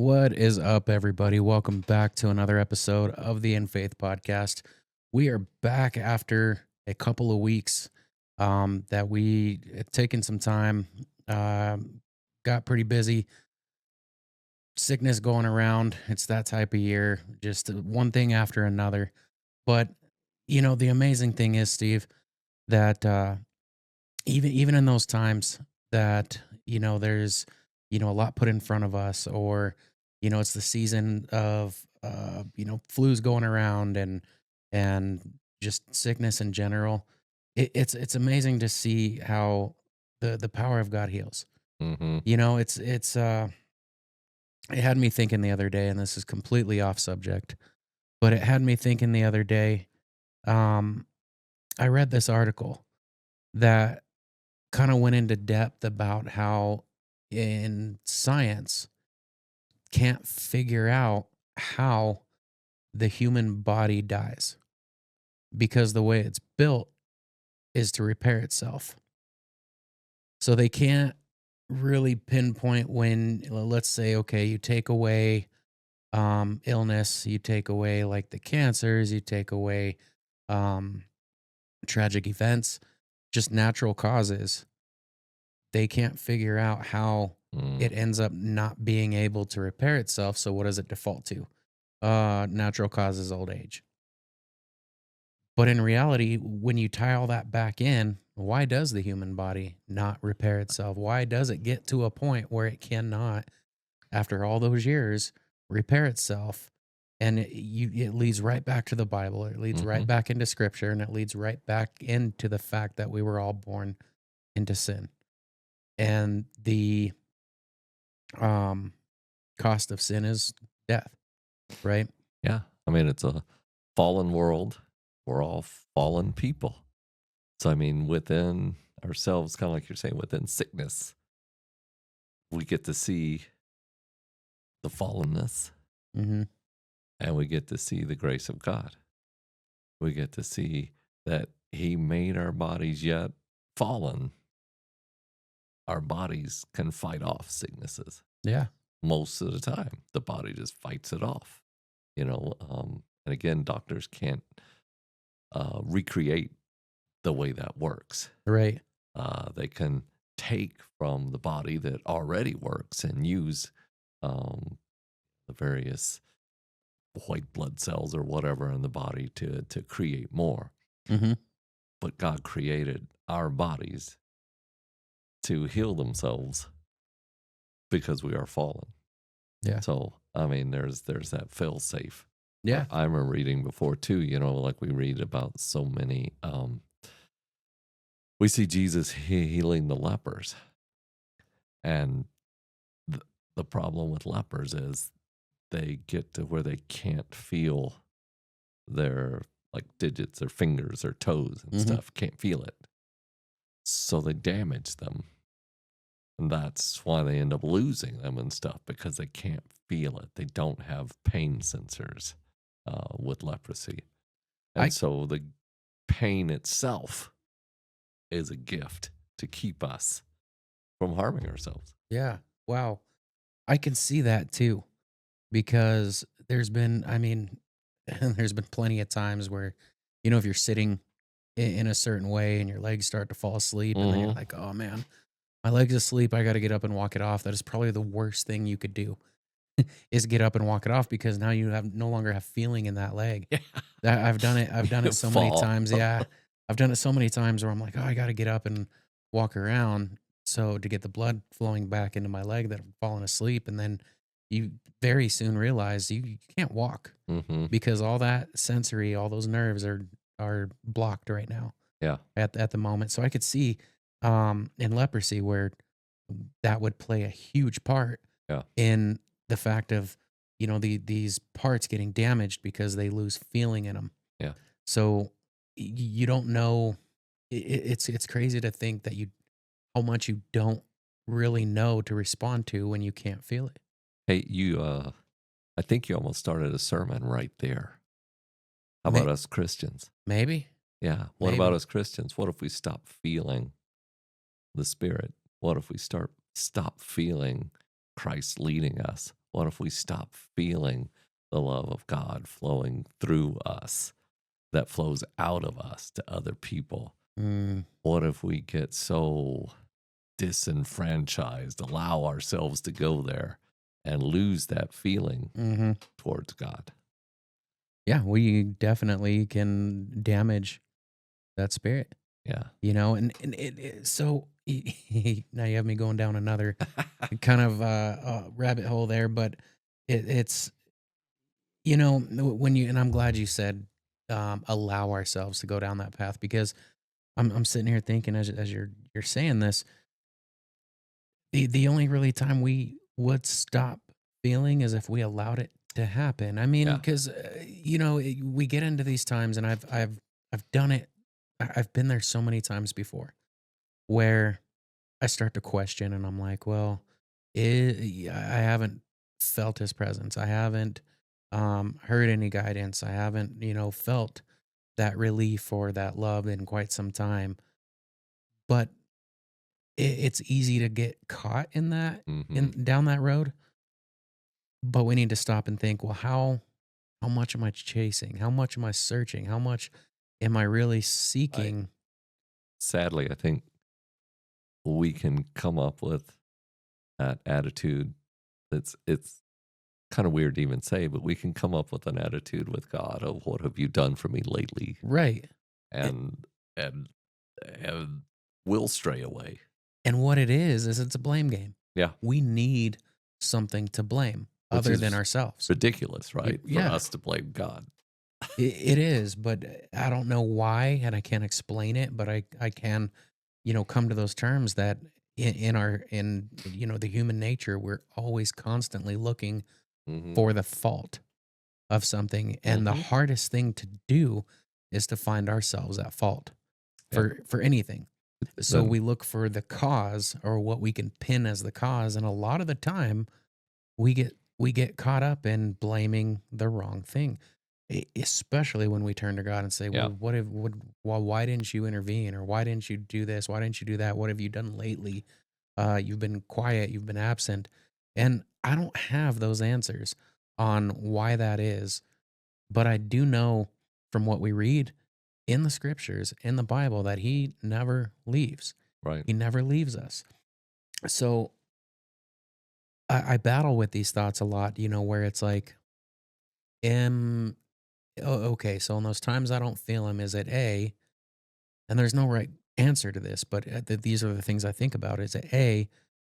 What is up, everybody? Welcome back to another episode of the In Faith podcast. We are back after a couple of weeks that we had taken some time, got pretty busy, sickness going around. It's that type of year, just one thing after another. But, the amazing thing is, Steve, that even in those times that there's a lot put in front of us, or it's the season of flu's going around, and just sickness in general. It's amazing to see how the power of God heals. Mm-hmm. It's it had me thinking the other day, and this is completely off subject, but it had me thinking the other day. um I read this article that kind of went into depth about how in science can't figure out how the human body dies, because the way it's built is to repair itself. So they can't really pinpoint when, let's say, okay, you take away illness, you take away like the cancers, you take away um, tragic events, just natural causes. They can't figure out how Mm. it ends up not being able to repair itself. So what does it default to? Natural causes, old age. But in reality, when you tie all that back in, why does the human body not repair itself? Why does it get to a point where it cannot, after all those years, repair itself? And it leads right back to the Bible. It leads Mm-hmm. right back into Scripture, and it leads right back into the fact that we were all born into sin. And the um, cost of sin is death, right? Yeah. I mean, it's a fallen world. We're all fallen people. So, I mean, within ourselves, kind of like you're saying, within sickness, we get to see the fallenness Mm-hmm. and we get to see the grace of God. We get to see that He made our bodies yet fallen. Our bodies can fight off sicknesses. Yeah. Most of the time, the body just fights it off. And again, doctors can't recreate the way that works. Right. They can take from the body that already works and use the various white blood cells or whatever in the body to create more. Mm-hmm. But God created our bodies to heal themselves because we are fallen. Yeah. So, I mean, there's that fail safe. Yeah. I remember reading before too, like we read about so many, we see Jesus healing the lepers. And the problem with lepers is they get to where they can't feel their like digits or fingers or toes and Mm-hmm. stuff, can't feel it. So they damage them. And that's why they end up losing them and stuff, because they can't feel it. They don't have pain sensors with leprosy. And I so the pain itself is a gift to keep us from harming ourselves. Yeah. Wow. I can see that too, because there's been plenty of times where, if you're sitting in a certain way and your legs start to fall asleep, and then you're Mm-hmm. like, oh man, my leg's asleep. I got to get up and walk it off. That is probably the worst thing you could do, is get up and walk it off, because now you have no longer have feeling in that leg. Yeah. That I've done it. I've done You it so many fall. times. Yeah. I've done it so many times where I'm like, oh, I got to get up and walk around. So to get the blood flowing back into my leg that I've fallen asleep. And then you very soon realize you can't walk, Mm-hmm. because all that sensory, all those nerves are blocked right now Yeah. at the moment. So I could see in leprosy where that would play a huge part Yeah. in the fact of, these parts getting damaged because they lose feeling in them. Yeah. So you don't know. It's crazy to think that how much you don't really know to respond to when you can't feel it. Hey, I think you almost started a sermon right there. How May- about us Christians? Maybe. Yeah. What about Maybe. us Christians? What if we stop feeling the Spirit? What if we stop feeling Christ leading us? What if we stop feeling the love of God flowing through us, that flows out of us to other people? Mm, What if we get so disenfranchised, allow ourselves to go there and lose that feeling hmm. towards God? Yeah, we definitely can damage that spirit, Yeah. and so now you have me going down another kind of rabbit hole there, but it's when you and I'm glad you said allow ourselves to go down that path because I'm sitting here thinking as you're saying this, the only really time we would stop feeling is if we allowed it to happen. I mean, Yeah. because we get into these times, and I've done it. I've been there so many times before, where I start to question, and I'm like, well, I haven't felt his presence. I haven't heard any guidance. I haven't felt that relief or that love in quite some time. But it's easy to get caught in that Hmm. in down that road, but we need to stop and think, well, how much am I chasing? How much am I searching? How much am I really I seeking? Sadly, I think we can come up with that attitude. It's kind of weird to even say, but we can come up with an attitude with God of what have you done for me lately, Right. A- and and and we'll stray away. And what it is it's a blame game. Yeah, We need something to blame which other than is ourselves. ridiculous, right? For Yeah, us to blame God. it is, but I don't know why, and I can't explain it, but I can, come to those terms that in the human nature, we're always constantly looking Hmm. for the fault of something, and the Hmm. hardest thing to do is to find ourselves at fault Yeah. for anything. So Then we look for the cause or what we can pin as the cause, and a lot of the time we get caught up in blaming the wrong thing, especially when we turn to God and say, yeah. "Well, why didn't you intervene, or why didn't you do this? Why didn't you do that? What have you done lately? You've been quiet, you've been absent," and I don't have those answers on why that is, but I do know from what we read in the scriptures in the Bible that He never leaves. Right. He never leaves us. So I battle with these thoughts a lot, where it's like, am okay, so in those times I don't feel him, is it A, and there's no right answer to this, but these are the things I think about. Is it A,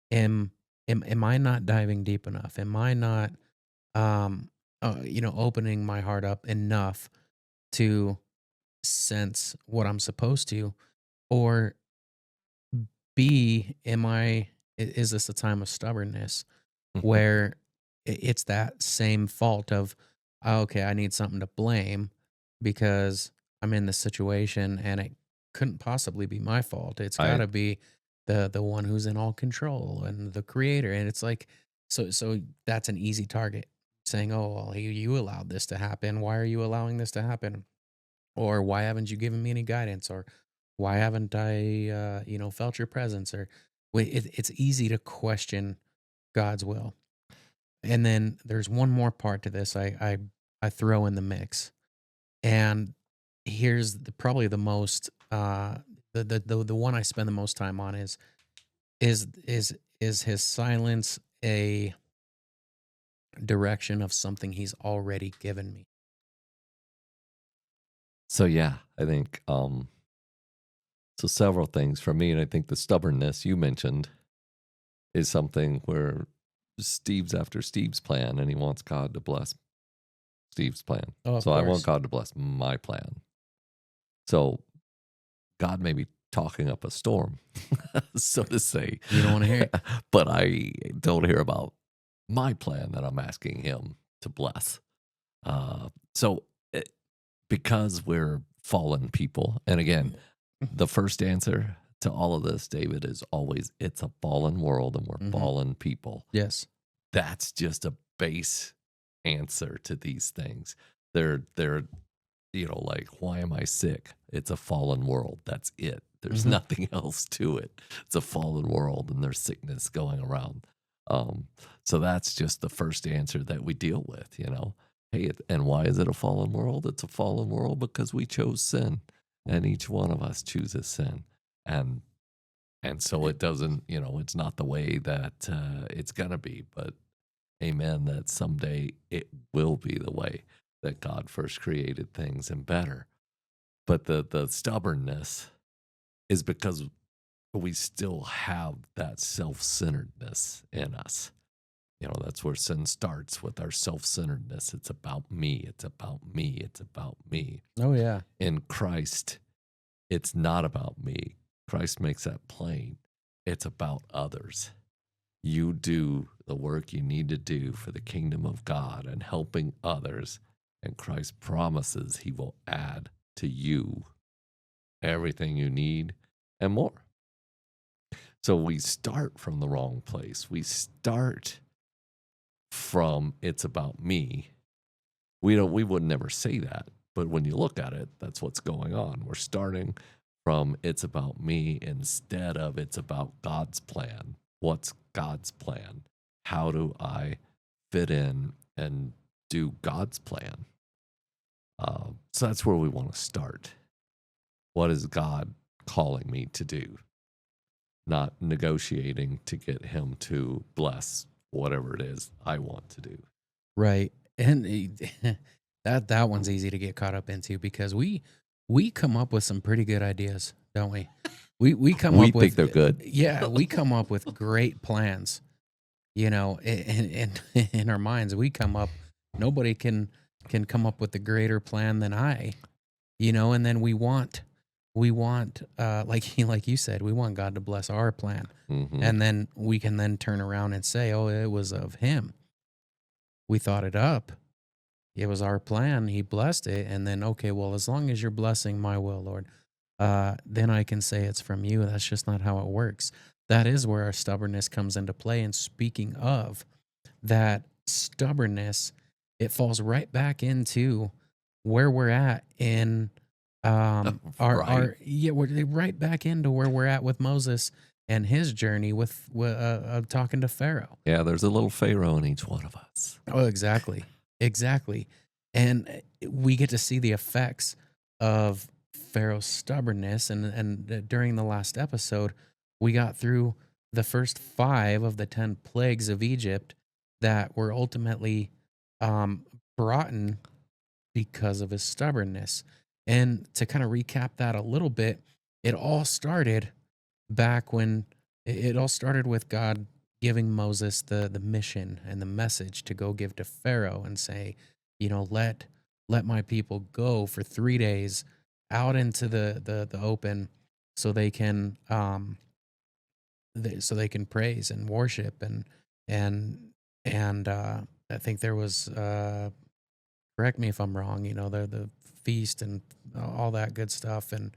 am am I not diving deep enough? Am I not opening my heart up enough to sense what I'm supposed to? Or B, is this a time of stubbornness where it's that same fault of, "Oh, okay, I need something to blame because I'm in this situation and it couldn't possibly be my fault. It's got I to be the one who's in all control and the creator." And it's like, so that's an easy target, saying, "Oh, well, you allowed this to happen. Why are you allowing this to happen? Or why haven't you given me any guidance? Or why haven't I felt your presence?" Or it's easy to question God's will. And then there's one more part to this I throw in the mix. And here's probably the most the one I spend the most time on is his silence a direction of something he's already given me. So yeah, I think so several things for me, and I think the stubbornness you mentioned is something where Steve's after Steve's plan, and he wants God to bless Steve's plan. Oh, of So I want course. God to bless my plan. So God may be talking up a storm, so to say, You don't want to hear it. but I don't hear about my plan that I'm asking Him to bless. So because we're fallen people, and again, the first answer to all of this, David, is always it's a fallen world and we're Hmm. fallen people. Yes. That's just a base answer to these things. They're like, why am I sick? It's a fallen world. That's it. There's Hmm. nothing else to it. It's a fallen world and there's sickness going around. Um, so that's just the first answer that we deal with, you know. Hey, and why is it a fallen world? It's a fallen world because we chose sin, and each one of us chooses sin, and so it doesn't, you know, it's not the way that it's gonna be, but amen, that someday it will be the way that God first created things and better. But the stubbornness is because we still have that self-centeredness in us. You know, that's where sin starts with our self-centeredness. It's about me. It's about me. It's about me. Oh yeah. In Christ, it's not about me. Christ makes that plain. It's about others. You do the work you need to do for the kingdom of God and helping others. And Christ promises he will add to you everything you need and more. So we start from the wrong place. We start from it's about me. We would never say that, but when you look at it, that's what's going on. We're starting from it's about me instead of it's about God's plan. What's God's plan? How do I fit in and do God's plan? So that's where we want to start. What is God calling me to do? Not negotiating to get him to bless whatever it is I want to do. Right. And that one's easy to get caught up into because we come up with some pretty good ideas, don't we? We come We up think with they're good. yeah, we come up with great plans. You know, in our minds, we come up. Nobody can come up with a greater plan than I. You know, and then we want like you said, we want God to bless our plan, Hmm. and then we can then turn around and say, oh, it was of Him. We thought it up. It was our plan. He blessed it. And then, okay, well, as long as you're blessing my will, Lord, then I can say it's from you. That's just not how it works. That is where our stubbornness comes into play. And speaking of that stubbornness, it falls right back into where we're at in Right. we're right back into where we're at with Moses and his journey with talking to Pharaoh. Yeah, there's a little Pharaoh in each one of us. Oh, exactly. Exactly. And we get to see the effects of Pharaoh's stubbornness. And during the last episode, we got through the first 5 of the 10 plagues of Egypt that were ultimately um, brought in because of his stubbornness. And to kind of recap that a little bit, it all started back when it all started with God giving Moses the mission and the message to go give to Pharaoh and say, you know, let my people go for 3 days out into the open so they can so they can praise and worship and and I think there was correct me if I'm wrong, you know, the feast and all that good stuff and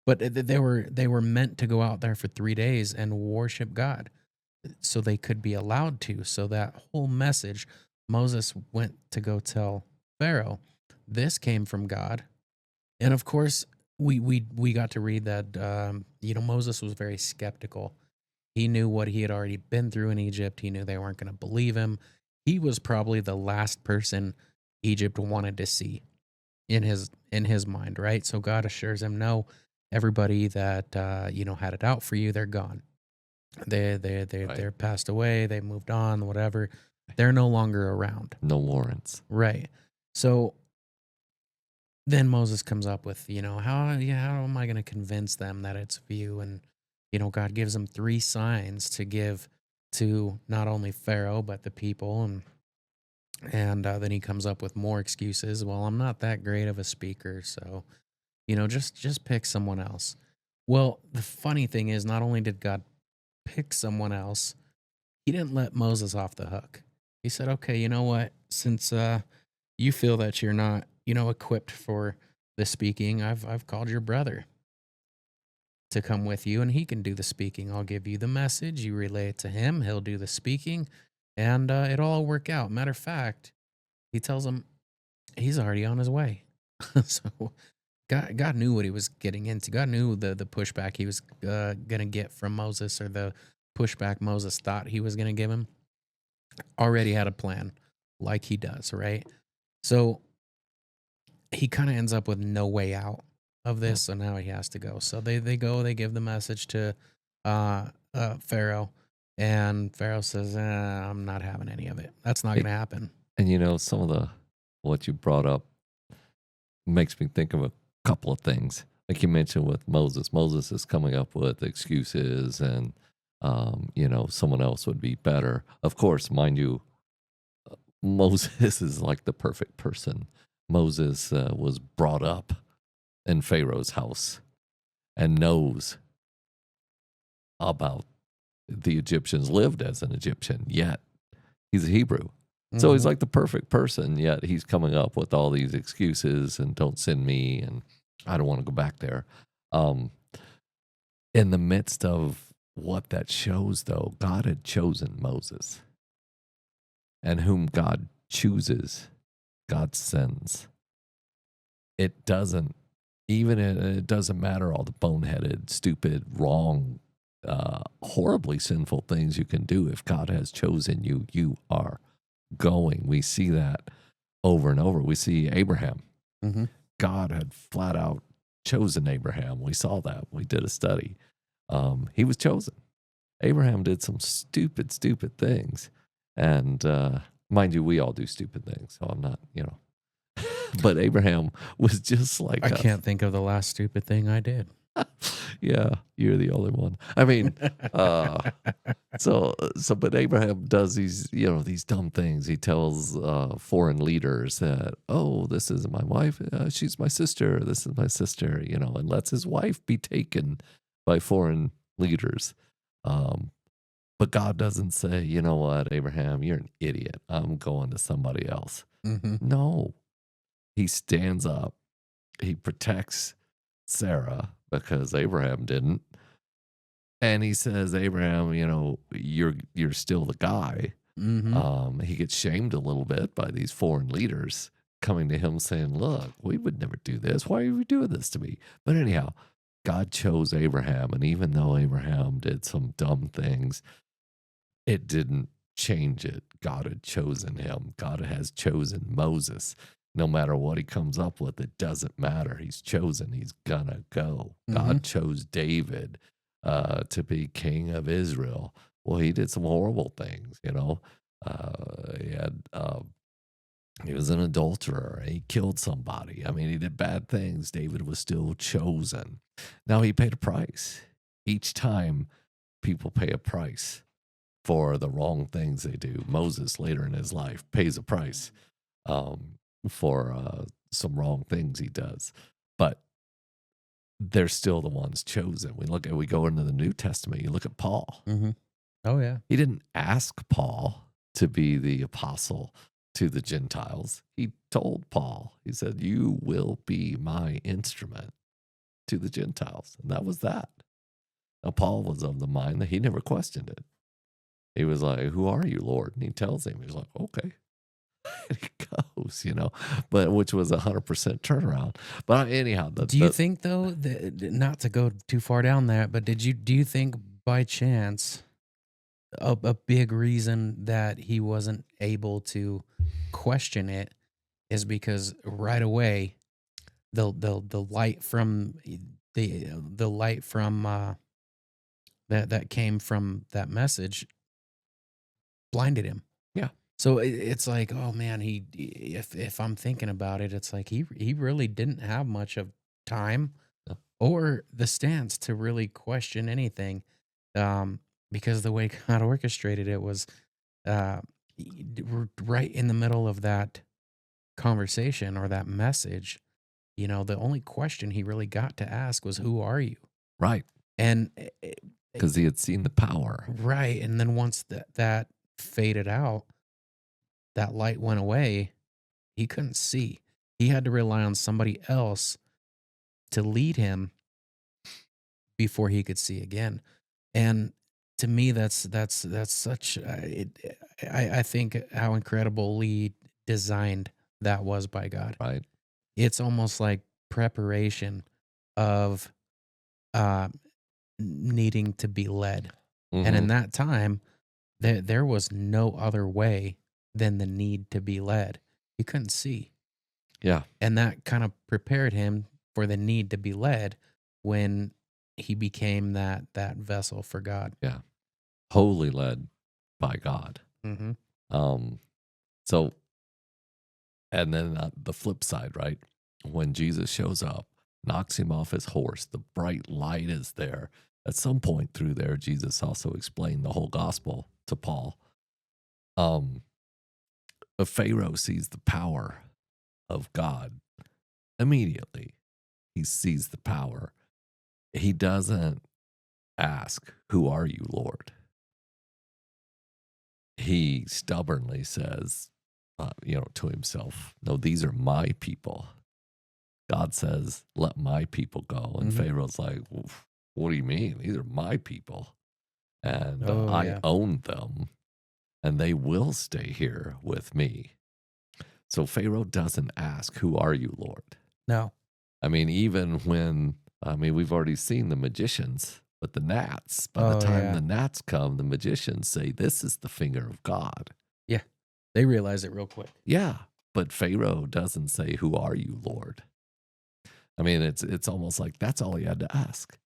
but they were meant to go out there for 3 days and worship God so they could be allowed to. So that whole message Moses went to go tell Pharaoh, this came from God. And of course, we got to read that you know, Moses was very skeptical. He knew what he had already been through in Egypt. He knew they weren't going to believe him. He was probably the last person Egypt wanted to see in his mind, right? So God assures him, no, everybody that you know had it out for you, they're gone. Right. They're passed away. They moved on. Whatever. They're no longer around. No warrants. Right. So then Moses comes up with, you know, how am I going to convince them that it's of you? And you know, God gives them 3 signs to give to not only Pharaoh but the people, and then he comes up with more excuses. Well, I'm not that great of a speaker, so you know, just pick someone else. Well, the funny thing is, not only did God pick someone else, he didn't let Moses off the hook. He said, "Okay, you know what? Since you feel that you're not, you know, equipped for the speaking, I've called your brother to come with you, and he can do the speaking. I'll give you the message, you relay it to him, he'll do the speaking, and it'll all work out. Matter of fact, he tells him he's already on his way. So God knew what he was getting into. God knew the pushback he was gonna get from Moses, or the pushback Moses thought he was gonna give him. already had a plan like he does, right? So he kind of ends up with no way out of Mm. this, so now he has to go. So they go, they give the message to Pharaoh, and Pharaoh says, "I'm not having any of it. That's not going It- to happen." and some of the what you brought up makes me think of a couple of things. Like you mentioned with Moses. Moses is coming up with excuses and someone else would be better. Of course, mind you, Moses is like the perfect person. Moses was brought up in Pharaoh's house and knows about the Egyptians, lived as an Egyptian, yet he's a Hebrew. So he's Hmm. like the perfect person, yet he's coming up with all these excuses and don't send me and I don't want to go back there. Um, in the midst of what that shows, though, God had chosen Moses, and whom God chooses, God sends. It doesn't it doesn't matter all the boneheaded, stupid, wrong, horribly sinful things you can do. If God has chosen you, you are going. We see that over and over. We see Abraham. Hmm. God had flat out chosen Abraham. We saw that. We did a study. He was chosen. Abraham did some stupid, stupid things. And mind you, we all do stupid things. So I'm not, but Abraham was just I like us. can't think of the last stupid thing I did. Yeah, you're the only one. I mean, but Abraham does these dumb things. He tells foreign leaders that, oh, this isn't my wife. She's my sister. This is my sister, and lets his wife be taken by foreign leaders. Um, but God doesn't say, you know what, Abraham, you're an idiot. I'm going to somebody else. Hmm. No, he stands up. He protects Sarah because Abraham didn't. And he says, Abraham, you're still the guy. Hmm. He gets shamed a little bit by these foreign leaders coming to him saying, look, we would never do this. Why are you doing this to me? But anyhow, God chose Abraham. And even though Abraham did some dumb things, it didn't change it. God had chosen him. God has chosen Moses. No matter what he comes up with, it doesn't matter. He's chosen. He's gonna go. Hmm. God chose David to be king of Israel. Well, he did some horrible things. He had he was an adulterer. He killed somebody. I mean, he did bad things. David was still chosen. Now he paid a price. Each time, people pay a price for the wrong things they do. Moses later in his life pays a price um, for some wrong things he does, but they're still the ones chosen. We go into the New Testament. You look at Paul. Hmm. Oh yeah. He didn't ask Paul to be the apostle to the Gentiles. He told Paul, he said, "You will be my instrument to the Gentiles," and that was that. Now Paul was of the mind that he never questioned it. He was like, "Who are you, Lord?" And he tells him, he's like, "Okay." And he goes, but which was 100% turnaround. But anyhow, Do you think though that, not to go too far down that, but do you think by chance a big reason that he wasn't able to question it is because right away the light from the light from that came from that message blinded him. yeah, So it's like, oh man, if I'm thinking about it, it's like he really didn't have much of time yeah, or the stance to really question anything, um, because the way God orchestrated it was uh, right in the middle of that conversation or that message. The only question he really got to ask was, "Who are you?" right, And because he had seen the power. right, and then once that faded out, that light went away. He couldn't see. He had to rely on somebody else to lead him before he could see again. And to me, that's such. I think how incredibly designed that was by God. Right. It's almost like preparation of uh, needing to be led. And in Hmm. that time, There was no other way than the need to be led. He couldn't see. Yeah. And that kind of prepared him for the need to be led when he became that vessel for God. Yeah. Wholly led by God. Mhm. Um, so, and then the flip side, right? When Jesus shows up, knocks him off his horse, the bright light is there. At some point through there, Jesus also explained the whole gospel to Paul. Um, a Pharaoh sees the power of God immediately. He sees the power. He doesn't ask, "Who are you, Lord?" He stubbornly says, to himself, "No, these are my people." God says, "Let my people go." And Mhm. Pharaoh's like, "What do you mean? These are my people. And Oh, I yeah. own them, and they will stay here with me." So Pharaoh doesn't ask, "Who are you, Lord?" No. I mean, even when, we've already seen the magicians, but the gnats, by the Oh, time yeah. the gnats come, the magicians say, "This is the finger of God." Yeah. They realize it real quick. Yeah. But Pharaoh doesn't say, "Who are you, Lord?" I mean, it's almost like that's all he had to ask.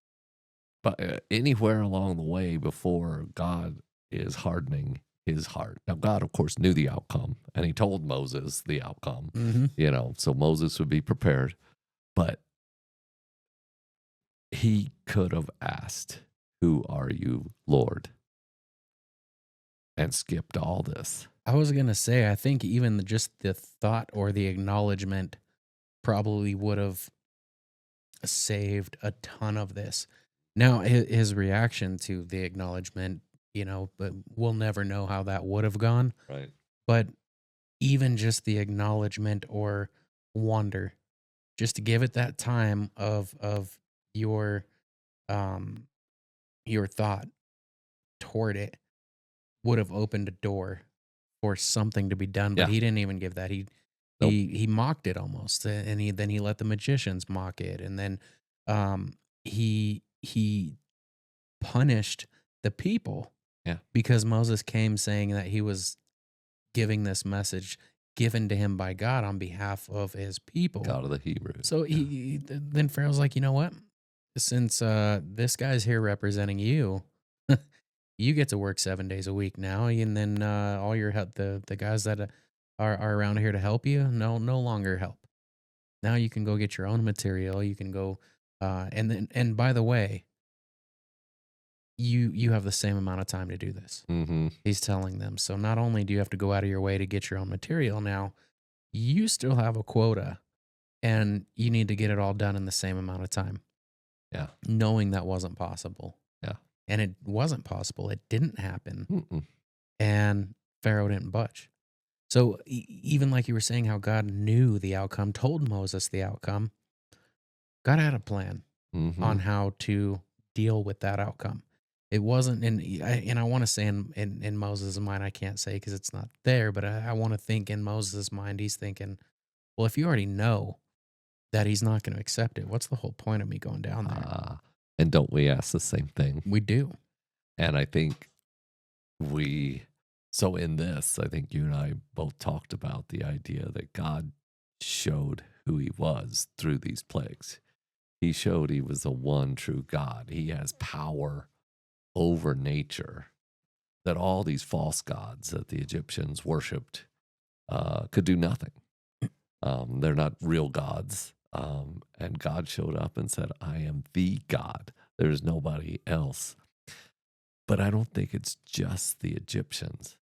But anywhere along the way before God is hardening his heart. Now, God, of course, knew the outcome, and he told Moses the outcome, Mhm. so Moses would be prepared. But he could have asked, "Who are you, Lord?" and skipped all this. I was gonna say, I think even just the thought or the acknowledgement probably would have saved a ton of this. Now, his reaction to the acknowledgement, but we'll never know how that would have gone. Right. But even just the acknowledgement or wonder, just to give it that time of your um your thought toward it would have opened a door for something to be done, but Yeah. he didn't even give that. He Nope. he he mocked it almost, and he let the magicians mock it, and then he punished the people Yeah. because Moses came saying that he was giving this message given to him by God on behalf of his people. God of the Hebrews. So Yeah. then Pharaoh's like, you know what? Since this guy's here representing you, you get to work 7 days a week now, and then all your help, the guys that are around here to help you, no longer help. Now you can go get your own material. You can go, and by the way, you have the same amount of time to do this. Mm-hmm. He's telling them. So not only do you have to go out of your way to get your own material now, you still have a quota, and you need to get it all done in the same amount of time. Yeah. Knowing that wasn't possible, Yeah. and it wasn't possible. It didn't happen, Mm-mm. and Pharaoh didn't budge. So even like you were saying, how God knew the outcome, told Moses the outcome. God had a plan Mm-hmm. on how to deal with that outcome. It wasn't and I want to say in Moses' mind, I can't say because it's not there, but I want to think in Moses' mind, he's thinking, well, if you already know that he's not going to accept it, what's the whole point of me going down there? And don't we ask the same thing? We do. And I think we, so in this, I think you and I both talked about the idea that God showed who he was through these plagues. He showed he was the one true God. He has power over nature, that all these false gods that the Egyptians worshiped could do nothing. They're not real gods. And God showed up and said, "I am the God. There's nobody else." But I don't think it's just the Egyptians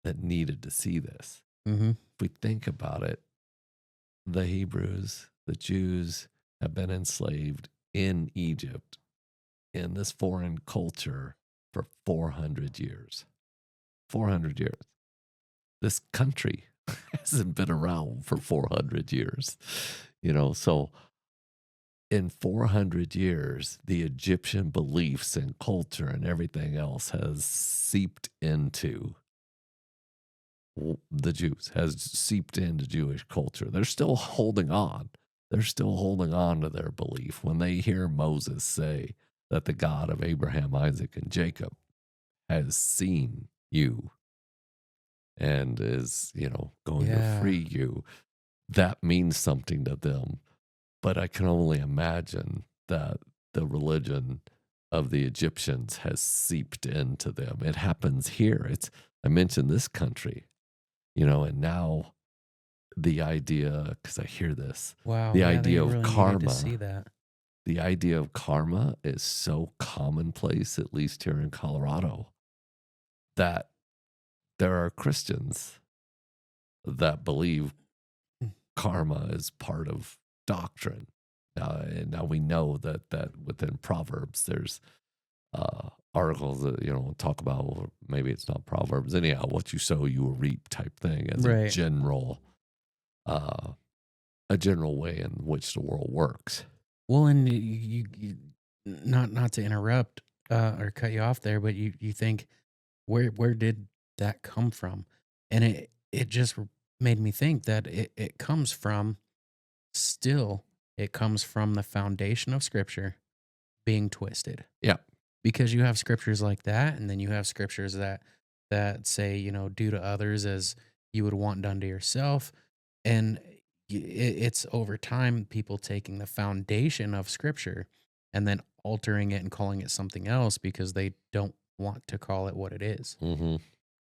that needed to see this. Mm-hmm. If we think about it, the Hebrews, the Jews have been enslaved in Egypt, in this foreign culture, for 400 years. 400 years. This country hasn't been around for 400 years. So in 400 years, the Egyptian beliefs and culture and everything else has seeped into the Jews, has seeped into Jewish culture. They're still holding on. They're still holding on to their belief when they hear Moses say that the God of Abraham, Isaac, and Jacob has seen you and is, going to Yeah. free you. That means something to them. But I can only imagine that the religion of the Egyptians has seeped into them. It happens here. I mentioned this country, and now the idea, because I hear this, Wow. the Yeah, they idea of really needed to see karma, that. the idea of karma is so commonplace, at least here in Colorado, that there are Christians that believe Mm. karma is part of doctrine. And now we know that within Proverbs, there's articles that talk about, or maybe it's not Proverbs anyhow. What you sow, you will reap, type thing, as Right. uh, a general way in which the world works. Well, and not to interrupt or cut you off there, but you think where did that come from? And it just made me think that it comes from still it comes from the foundation of Scripture being twisted. Yeah, Because you have scriptures like that, and then you have scriptures that say, do to others as you would want done to yourself. And it's over time people taking the foundation of scripture and then altering it and calling it something else because they don't want to call it what it is. hmm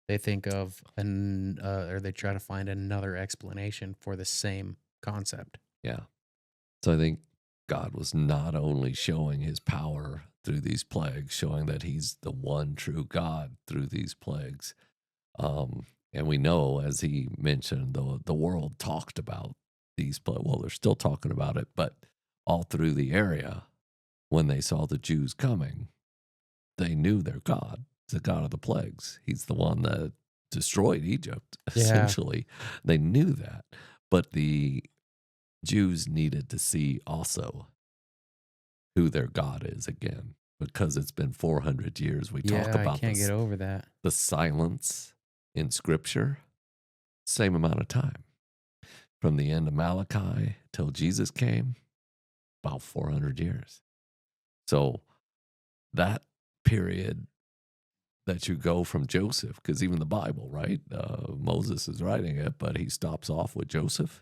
They think of or they try to find another explanation for the same concept. yeah. So I think God was not only showing His power through these plagues, showing that He's the one true God through these plagues. And we know, as He mentioned, the world talked about these plagues. Well, they're still talking about it, but all through the area, when they saw the Jews coming, they knew their God, the God of the plagues. He's the one that destroyed Egypt, Yeah. essentially. They knew that. But the Jews needed to see also who their God is again, because it's been 400 years. We talk Yeah, I about can't get this, over that. the silence in Scripture, same amount of time. From the end of Malachi till Jesus came, about 400 years. So that period that you go from Joseph, because even the Bible, right? Moses is writing it, but he stops off with Joseph.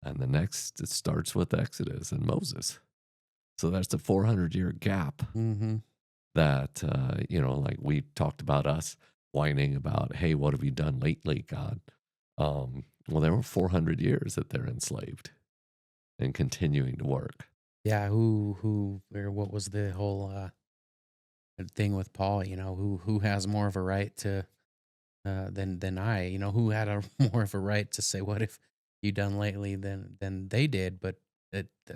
And the next, it starts with Exodus and Moses. So that's a 400-year gap Mm-hmm. that, like we talked about us whining about, hey, what have you done lately, God? Well, there were 400 years that they're enslaved and continuing to work. Yeah, or what was the whole thing with Paul? Who has more of a right to than I? Who had a more of a right to say what if you done lately than they did? But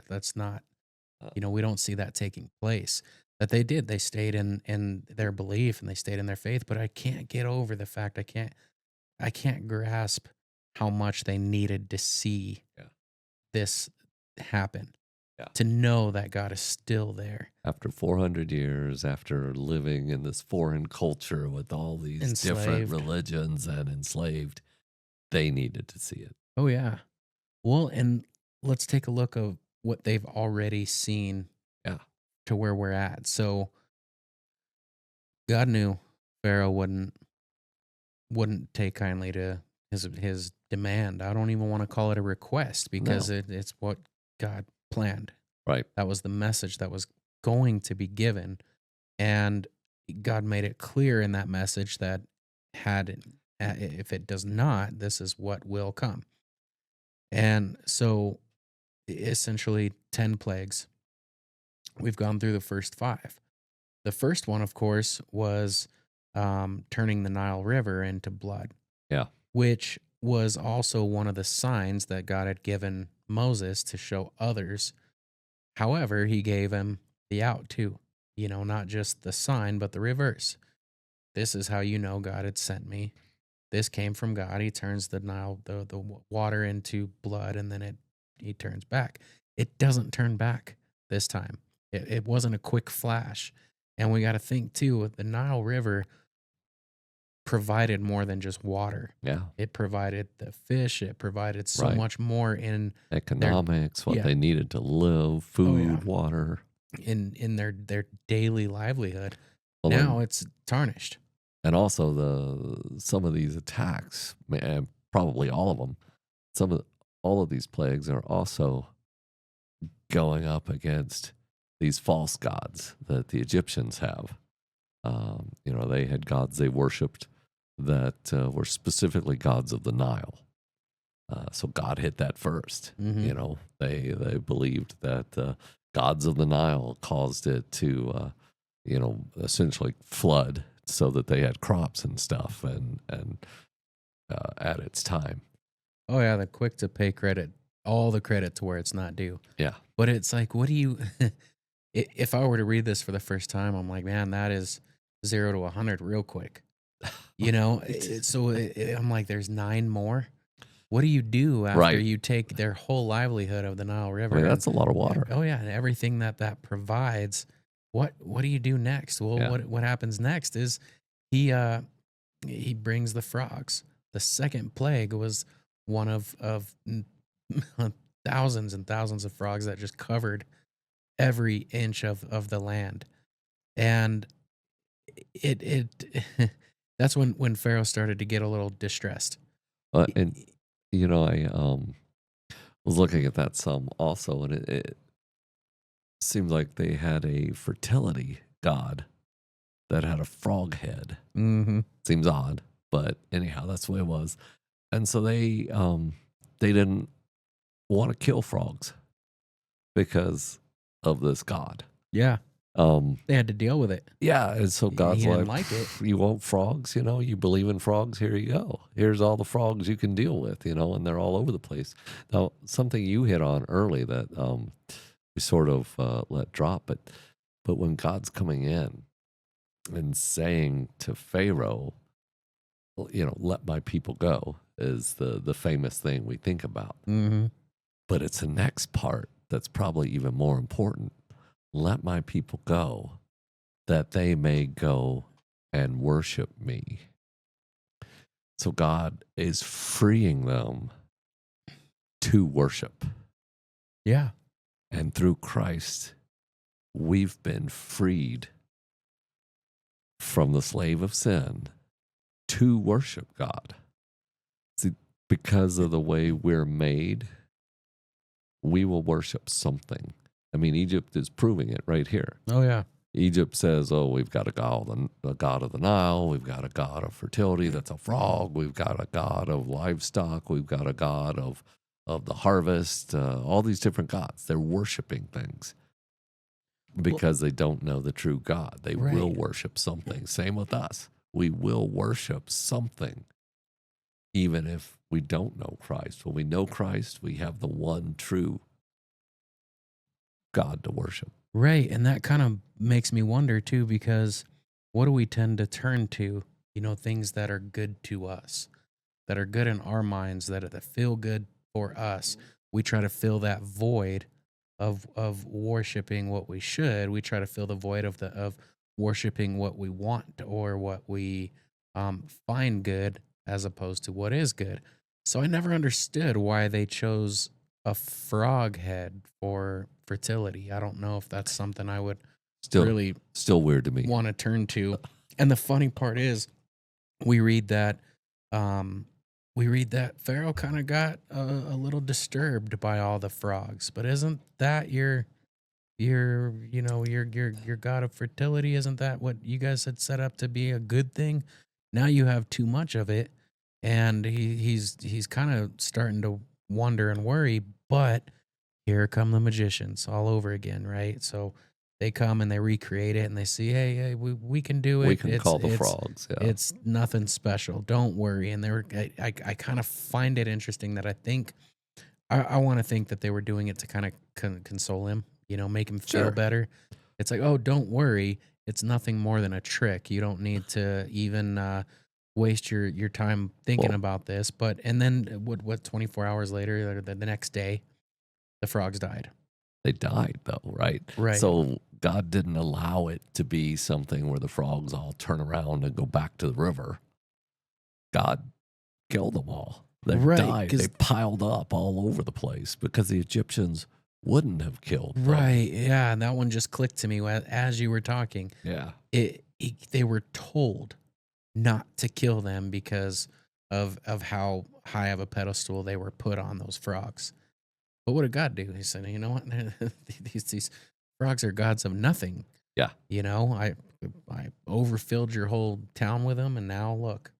that's not. Uh, We don't see that taking place. That they did. They stayed in their belief and they stayed in their faith. But I can't get over the fact I can't grasp how much they needed to see yeah. this happen Yeah. to know that God is still there. After 400 years, after living in this foreign culture with all these different Enslaved. religions and enslaved, they needed to see it. Oh yeah. Well, and let's take a look of what they've already seen Yeah. to where we're at. So God knew Pharaoh wouldn't take kindly to his demand. I don't even want to call it a request because No. it's what God planned. Right. That was the message that was going to be given, and God made it clear in that message that if it does not, this is what will come. And so, essentially, 10 plagues. We've gone through the first 5. The first one, of course, was turning the Nile River into blood, Yeah. which was also one of the signs that God had given Moses to show others. However, he gave him the out too, not just the sign, but the reverse. This is how you know God had sent me. This came from God. He turns the Nile, the water into blood, and then he turns back. It doesn't turn back this time. It wasn't a quick flash. And we got to think too, the Nile River provided more than just water. Yeah. It provided the fish. It provided so Right. much more in Economics, what yeah. they needed to live, food, water. in their daily livelihood. Well, Now it's tarnished. And also some of these attacks, and probably all of them, some of all of these plagues are also going up against these false gods that the Egyptians have. They had gods they worshipped that were specifically gods of the Nile. So God hit that first. Hmm. They believed that gods of the Nile caused it to, essentially flood so that they had crops and stuff, and at its time. Oh yeah, they're quick to pay credit, all the credit to where it's not due. Yeah, But it's like, what do you? If I were to read this for the first time, I'm like, man, that is 0 to 100 real quick. I'm like, there's 9 more. What do you do after right. you take their whole livelihood of the Nile I River mean, and that's a lot of water. oh yeah, and everything that provides? What do you do next? Well, Yeah, what happens next is he uh he brings the frogs. The second plague was one of thousands and thousands of frogs that just covered every inch of the land. And it that's when Pharaoh started to get a little distressed. and I was looking at that some also, and it seemed like they had a fertility god that had a frog head. Mm-hmm. Seems odd, but anyhow, that's the way it was. And so they didn't want to kill frogs because of this god. Yeah, Um, they had to deal with it. yeah, and so He God's didn't like, like it. You want frogs, you believe in frogs, here you go. Here's all the frogs you can deal with, and they're all over the place. Now, something you hit on early that we sort of let drop, but when God's coming in and saying to Pharaoh, let my people go, is the famous thing we think about. Mm-hmm. But it's the next part that's probably even more important. Let my people go, that they may go and worship me. So God is freeing them to worship. Yeah. And through Christ, we've been freed from the slave of sin to worship God. See, because of the way we're made, we will worship something. I mean, Egypt is proving it right here. Oh yeah. Egypt says, oh, we've got a god of the Nile. We've got a god of fertility. That's a frog. We've got a god of livestock. We've got a god of the harvest. All these different gods. They're worshiping things because they don't know the true God. They will Right. worship something. Same with us. We will worship something, even if we don't know Christ. When we know Christ, we have the one true God to worship. Right. And that kind of makes me wonder too, because what do we tend to turn to? Things that are good to us, that are good in our minds, that feel good for us. We try to fill that void of worshiping what we should. We try to fill the void of worshiping what we want or what we find good as opposed to what is good. So I never understood why they chose a frog head for fertility. I don't know if that's something I would Still, really still weird to me. want to turn to. And the funny part is, we read that Pharaoh kind of got a little disturbed by all the frogs. But isn't that your god of fertility? Isn't that what you guys had set up to be a good thing? Now you have too much of it, and he's kind of starting to wonder and worry. But here come the magicians all over again, right? So they come and they recreate it, and they see, hey, we can do it. We can call the frogs. Yeah. It's nothing special. Don't worry. And I kind of find it interesting that I think I want to think that they were doing it to kind of console him, make him feel Sure. better. It's like, oh, don't worry. It's nothing more than a trick. You don't need to even waste your time thinking Well, about this. But and then what 24 hours later, or the next day, the frogs died. they died though, right? Right. So God didn't allow it to be something where the frogs all turn around and go back to the river. God killed them all. They Right, died. 'cause- They piled up all over the place because the Egyptians wouldn't have killed them. Right. Yeah. And that one just clicked to me as you were talking. Yeah. They were told not to kill them because of how high of a pedestal they were put on, those frogs. But what did God do? He said, "You know what? These frogs are gods of nothing. Yeah. You know, I overfilled your whole town with them, and now look,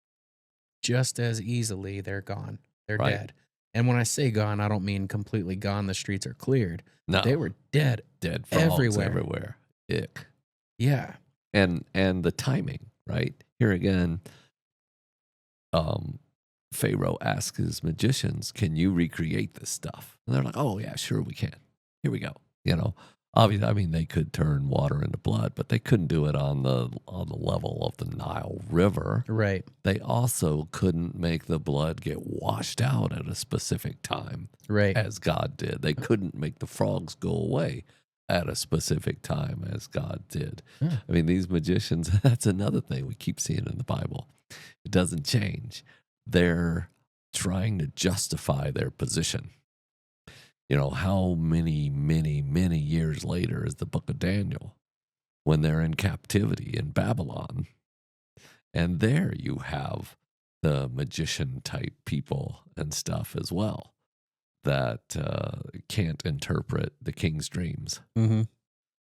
just as easily they're gone. They're Right. dead." And when I say gone, I don't mean completely gone. The streets are cleared. They No. were dead Dead frogs everywhere. everywhere. Ick. Yeah. And the timing, right? Here again, um, Pharaoh asks his magicians, "Can you recreate this stuff?" And they're like, "Oh yeah, sure we can. Here we go." You know, obviously, I mean, they could turn water into blood, but they couldn't do it on the level of the Nile River. Right. They also couldn't make the blood get washed out at a specific time, Right. as God did. They couldn't make the frogs go away at a specific time, as God did. Yeah. I mean, these magicians, that's another thing we keep seeing in the Bible. It doesn't change. They're trying to justify their position. You know, how many, many, many years later is the book of Daniel when they're in captivity in Babylon? And there you have the magician type people and stuff as well that can't interpret the king's dreams, Mm-hmm.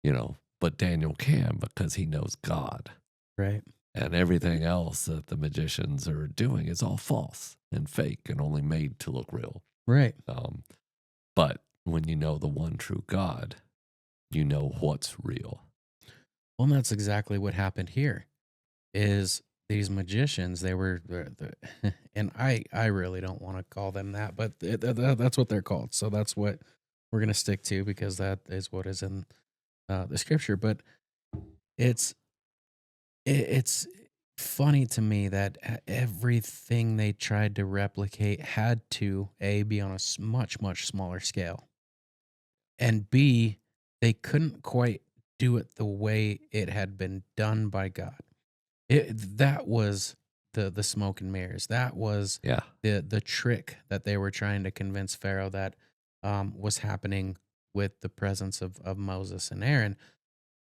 you know, but Daniel can because he knows God. Right. And everything else that the magicians are doing is all false and fake and only made to look real. Right. But when you know the one true God, you know what's real. Well, and that's exactly what happened here. Is these magicians? They were and I really don't want to call them that, but that's what they're called. So that's what we're gonna stick to because that is what is in the scripture. But it's it's funny to me that everything they tried to replicate had to a be on a much smaller scale, and b they couldn't quite do it the way it had been done by God. That was the smoke and mirrors. That was Yeah. the trick that they were trying to convince Pharaoh that was happening with the presence of Moses and Aaron.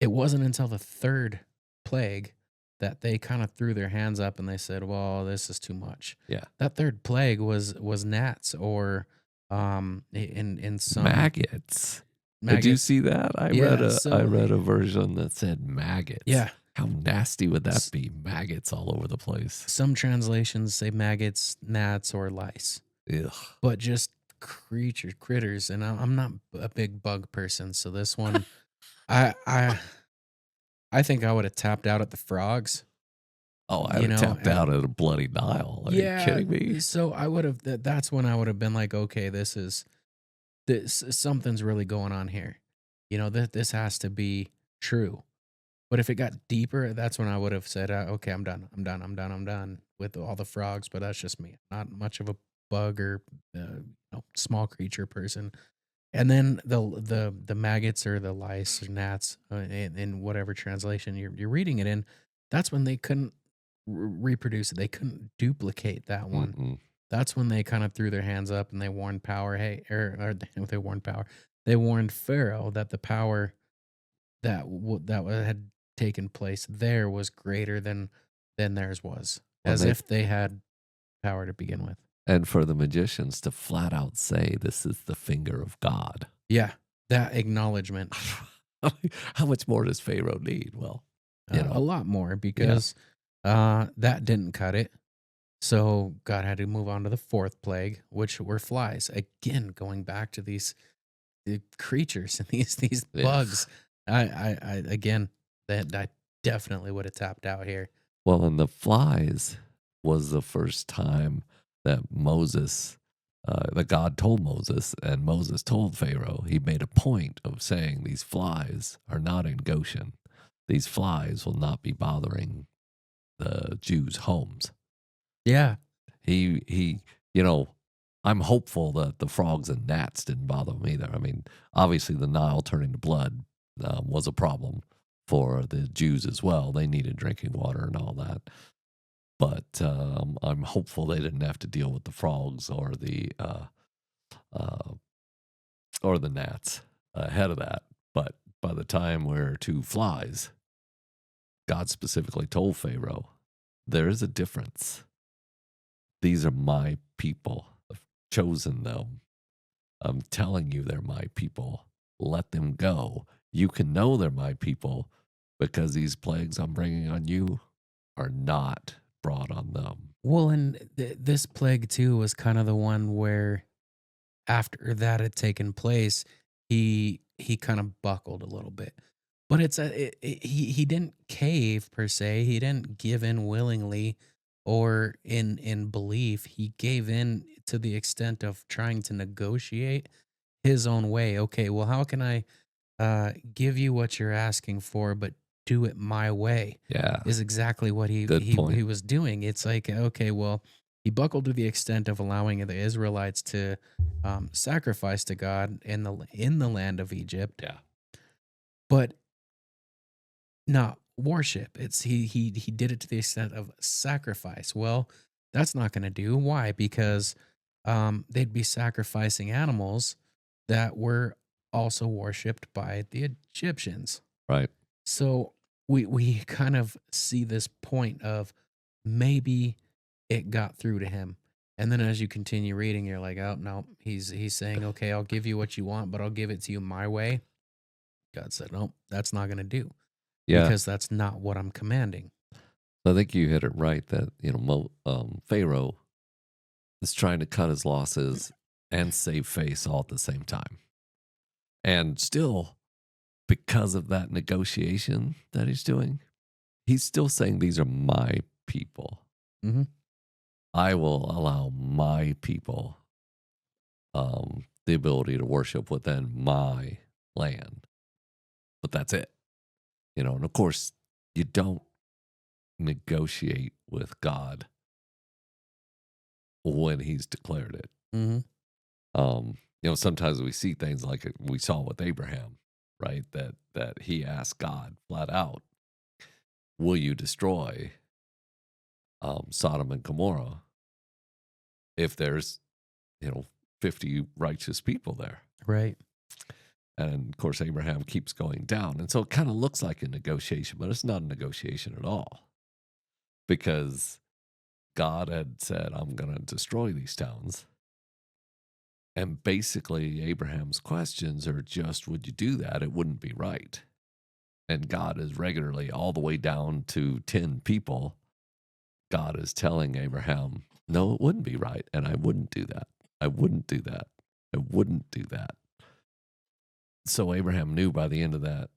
It wasn't until the third plague that they kind of threw their hands up and they said, "Well, this is too much." Yeah. That third plague was gnats or in some Maggots. Did you maggots. see that? I Yeah, read so a version that said maggots. yeah. How nasty would that S- be? Maggots all over the place. Some translations say maggots, gnats, or lice. Ugh. But just critters, and I'm not a big bug person, so this one, I I I think I would have tapped out at the frogs, Oh, I you would have know. tapped out at a bloody Nile. Are you Yeah, kidding me? so I would have. That's when I would have been like, okay, this something's really going on here. You know, this has to be true. But if it got deeper, that's when I would have said, okay, I'm done. I'm done. I'm done. I'm done with all the frogs. But that's just me. Not much of a bug or small creature person. And then the maggots or the lice or gnats in whatever translation you're reading it in, that's when they couldn't reproduce it. They couldn't duplicate that one. Mm-mm. That's when they kind of threw their hands up and they warned power. Hey, or they warned power. They warned Pharaoh that the power had taken place there was greater than theirs was, Well, as if they had power to begin with. and for the magicians to flat out say this is the finger of God. Yeah, that acknowledgement. How much more does Pharaoh need? Well, A lot more because that didn't cut it. So God had to move on to the fourth plague, which were flies. Again, going back to these creatures and these Ugh. bugs. I again that I definitely would have tapped out here. Well, and the flies was the first time that that God told Moses, and Moses told Pharaoh, he made a point of saying these flies are not in Goshen. These flies will not be bothering the Jews' homes. Yeah, He, you know, I'm hopeful that the frogs and gnats didn't bother him either. I mean, obviously the Nile turning to blood was a problem for the Jews as well. They needed drinking water and all that. But I'm hopeful they didn't have to deal with the frogs or the gnats ahead of that. But by the time we're to flies, God specifically told Pharaoh there is a difference. These are my people. I've chosen them. I'm telling you they're my people. Let them go. You can know they're my people because these plagues I'm bringing on you are not brought on them. Well, and this plague too was kind of the one where after that had taken place, he kind of buckled a little bit. But he didn't cave per se. He didn't give in willingly or in belief. He gave in to the extent of trying to negotiate his own way. Okay, well, how can I give you what you're asking for, but do it my way? Yeah, Is exactly what good point. he was doing. It's like, okay, well, he buckled to the extent of allowing the Israelites to sacrifice to God in the land of Egypt, Yeah. but not worship. It's he did it to the extent of sacrifice. Well, that's not going to do. Why? Because they'd be sacrificing animals that were also worshipped by the Egyptians. Right. So we kind of see this point of maybe it got through to him. And then as you continue reading, you're like, oh no, he's saying, okay, I'll give you what you want, but I'll give it to you my way. God said, no, that's not gonna do Yeah. because that's not what I'm commanding. I think you hit it right that, Pharaoh is trying to cut his losses and save face all at the same time. And still, because of that negotiation that he's doing, he's still saying, these are my people. Mm-hmm. I will allow my people the ability to worship within my land. But that's it. And of course, you don't negotiate with God when he's declared it. Mm-hmm. Sometimes we see things like we saw with Abraham, right? That he asked God flat out, will you destroy Sodom and Gomorrah if there's, 50 righteous people there? Right. And of course, Abraham keeps going down. And so it kind of looks like a negotiation, but it's not a negotiation at all because God had said, I'm going to destroy these towns. And basically, Abraham's questions are just, would you do that? It wouldn't be right. And God is regularly, all the way down to 10 people, God is telling Abraham, no, it wouldn't be right. And I wouldn't do that. I wouldn't do that. I wouldn't do that. So Abraham knew by the end of that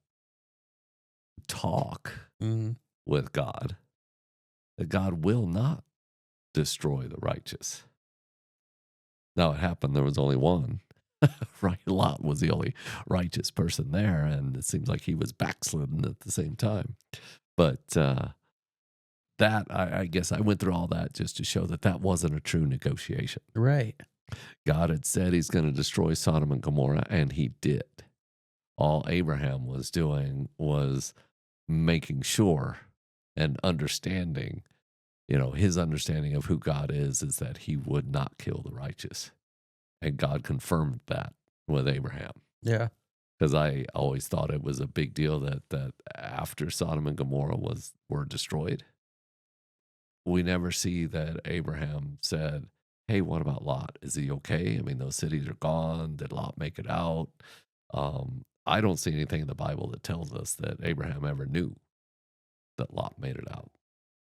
talk Mm-hmm. with God that God will not destroy the righteous. Now it happened, there was only one. Right, Lot was the only righteous person there, and it seems like he was backslidden at the same time. But that, I guess I went through all that just to show that wasn't a true negotiation. Right. God had said he's going to destroy Sodom and Gomorrah, and he did. All Abraham was doing was making sure and understanding, his understanding of who God is that he would not kill the righteous. And God confirmed that with Abraham. Yeah. Because I always thought it was a big deal that after Sodom and Gomorrah were destroyed, we never see that Abraham said, hey, what about Lot? Is he okay? I mean, those cities are gone. Did Lot make it out? I don't see anything in the Bible that tells us that Abraham ever knew that Lot made it out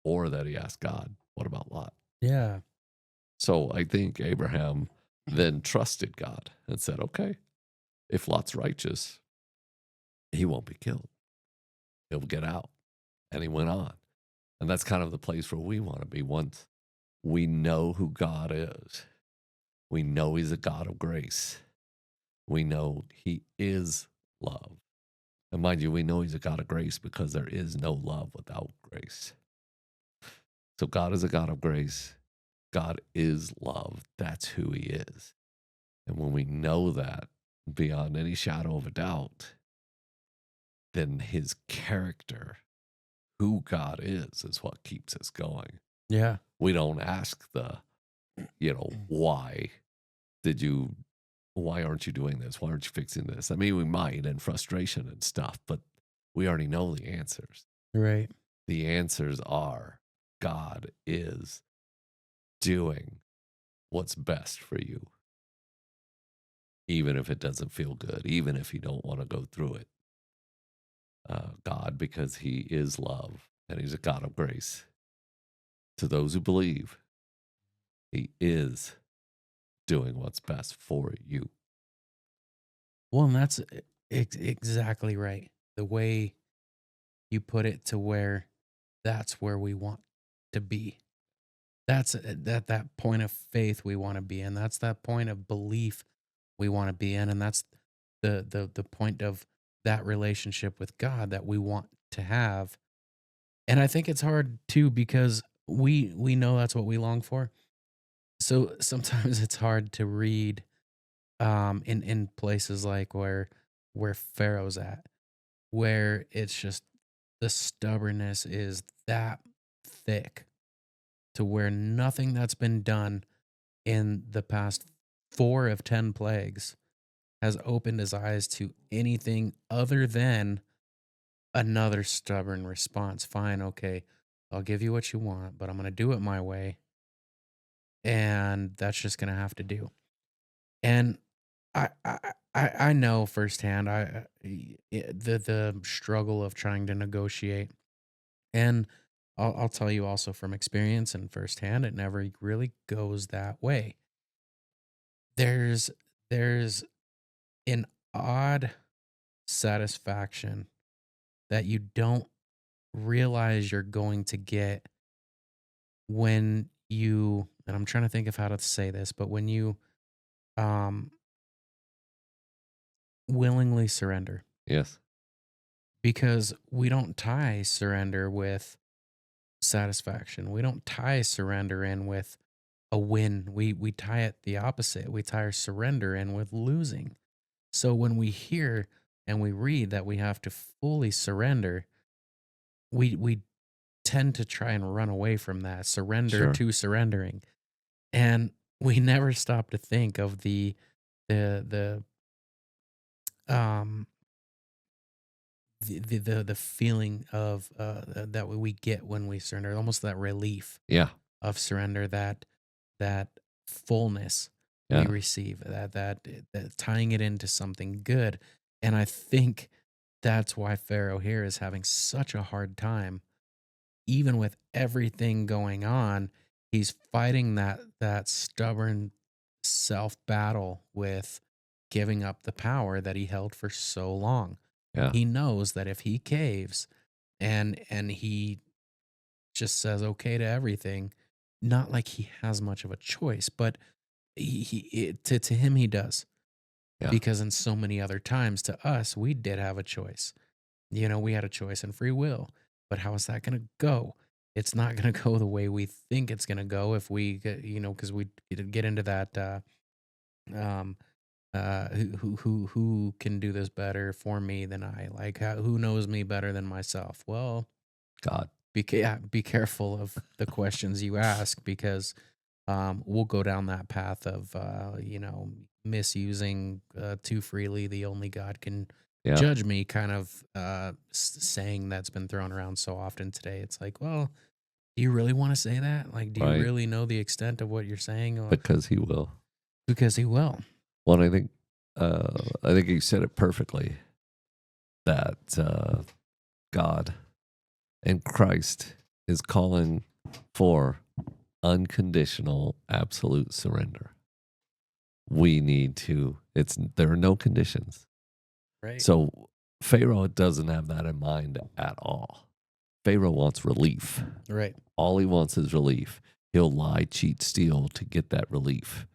or that he asked God, what about Lot? Yeah. So I think Abraham then trusted God and said, okay, if Lot's righteous, he won't be killed. He'll get out. And he went on. And that's kind of the place where we want to be once we know who God is. We know he's a God of grace. We know he is love. And mind you, we know he's a God of grace because there is no love without grace. So God is a God of grace. God is love. That's who he is. And when we know that beyond any shadow of a doubt, then his character, who God is what keeps us going. Yeah. We don't ask why why aren't you doing this? Why aren't you fixing this? I mean, we might in frustration and stuff, but we already know the answers. Right. The answers are God is doing what's best for you, even if it doesn't feel good, even if you don't want to go through it. God, because He is love and He's a God of grace. To those who believe, He is doing what's best for you. Well, and that's exactly right. The way you put it to where that's where we want to be. That's that point of faith we want to be in. That's that point of belief we want to be in, and that's the point of that relationship with God that we want to have. And I think it's hard too because we know that's what we long for. So sometimes it's hard to read in places like where Pharaoh's at, where it's just the stubbornness is that thick to where nothing that's been done in the past 4 of 10 plagues has opened his eyes to anything other than another stubborn response. Fine, okay, I'll give you what you want, but I'm going to do it my way. And that's just going to have to do. And I know firsthand the struggle of trying to negotiate. And I'll tell you also from experience and firsthand, it never really goes that way. There's there's an odd satisfaction that you don't realize you're going to get when you, and I'm trying to think of how to say this, but when you um willingly surrender, Yes. because we don't tie surrender with satisfaction. We don't tie surrender in with a win. We tie it the opposite. We tie our surrender in with losing. So when we hear and we read that we have to fully surrender, we tend to try and run away from that surrender Sure. to surrendering. And we never stop to think of the the feeling of that we get when we surrender, almost that relief Yeah. of surrender, that fullness we Yeah. receive, that tying it into something good. And I think that's why Pharaoh here is having such a hard time, even with everything going on. He's fighting that stubborn self battle with giving up the power that he held for so long. Yeah. He knows that if he caves and he just says okay to everything, not like he has much of a choice, but to him he does, Yeah. because in so many other times to us we did have a choice. You know, we had a choice and free will, but how is that going to go? It's not going to go the way we think it's going to go if we because we get into that um who can do this better for me than I, like who knows me better than myself. Well, God. be careful of the questions you ask, because we'll go down that path of misusing too freely the only God can Yeah. judge me kind of saying that's been thrown around so often today. It's like, well, do you really want to say that? Like, do you Right. really know the extent of what you're saying? Or, Because He will. because he will. Well, and I think you said it perfectly that God and Christ is calling for unconditional, absolute surrender. We need to. There are no conditions. Right. So Pharaoh doesn't have that in mind at all. Pharaoh wants relief. Right. All he wants is relief. He'll lie, cheat, steal to get that relief,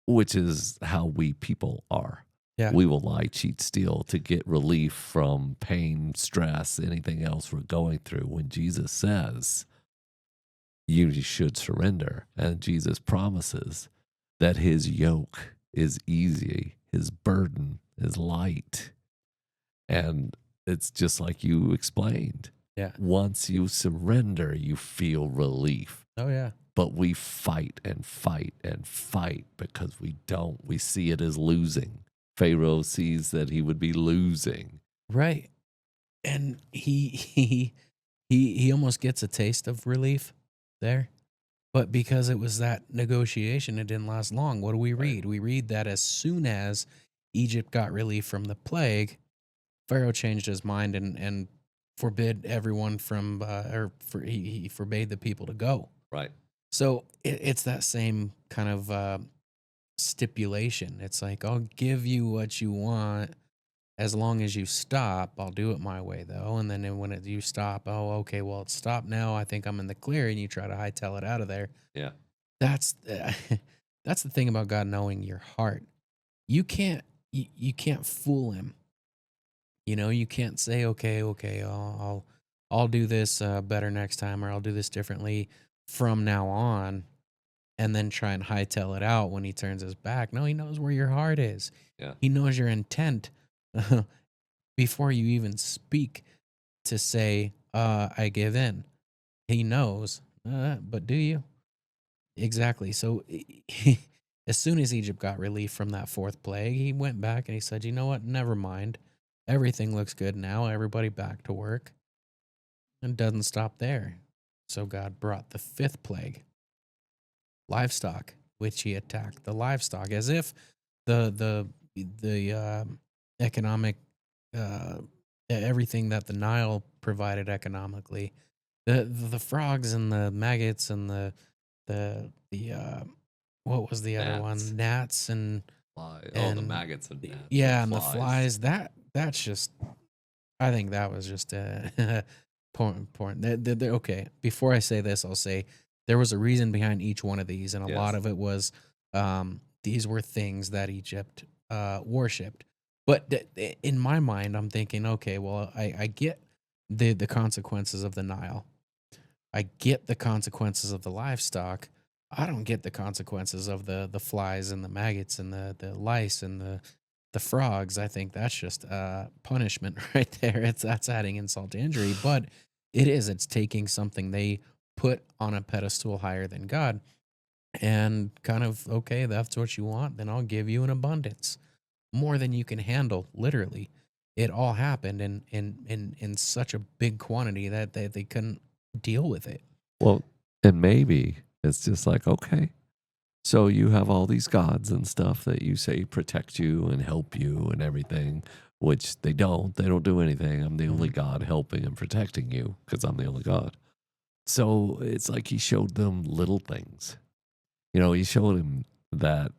which is how we people are. Yeah. We will lie, cheat, steal to get relief from pain, stress, anything else we're going through. When Jesus says you should surrender, and Jesus promises that his yoke is easy, his burden is light. And it's just like you explained. Yeah. Once you surrender, you feel relief. Oh yeah. But we fight and fight and fight because we see it as losing. Pharaoh sees that he would be losing. Right. And he almost gets a taste of relief there. But because it was that negotiation, it didn't last long. What do we Right. read? We read that as soon as Egypt got relief from the plague, Pharaoh changed his mind and forbid everyone from, he forbade the people to go. Right. So it's that same kind of stipulation. It's like, I'll give you what you want as long as you stop. I'll do it my way though. And then when you stop, oh, okay, well, it's stopped now. I think I'm in the clear, and you try to hightail it out of there. Yeah. That's that's the thing about God knowing your heart. You can't you can't fool him. You know, you can't say, okay, I'll do this better next time, or I'll do this differently from now on, and then try and hightail it out when he turns his back. No, he knows where your heart is. Yeah. He knows your intent before you even speak to say, I give in. He knows. But do you? Exactly. So as soon as Egypt got relief from that fourth plague, he went back and he said, you know what? Never mind. Everything looks good now. Everybody back to work. And doesn't stop there. So God brought the fifth plague, livestock, which he attacked the livestock, as if the economic everything that the Nile provided economically, the frogs and the maggots and the what was the other Gnats. one, gnats and Fly. Oh, the and maggots and gnats yeah, and and the flies. flies. That's just, I think that was just important. Okay, before I say this, I'll say there was a reason behind each one of these, and a lot Yes. of it was these were things that Egypt worshipped. But in my mind, I'm thinking, okay, well, I get the consequences of the Nile. I get the consequences of the livestock. I don't get the consequences of the flies and the maggots and the lice and the frogs. I think that's just punishment right there. That's adding insult to injury, but it is. It's taking something they put on a pedestal higher than God, and kind of, okay, that's what you want. Then I'll give you an abundance, more than you can handle. Literally, it all happened in such a big quantity that they couldn't deal with it. Well, and maybe it's just like, okay, so you have all these gods and stuff that you say protect you and help you and everything, which they don't. They don't do anything. I'm the only Mhm. God helping and protecting you because I'm the only God. So it's like he showed them little things. He showed him that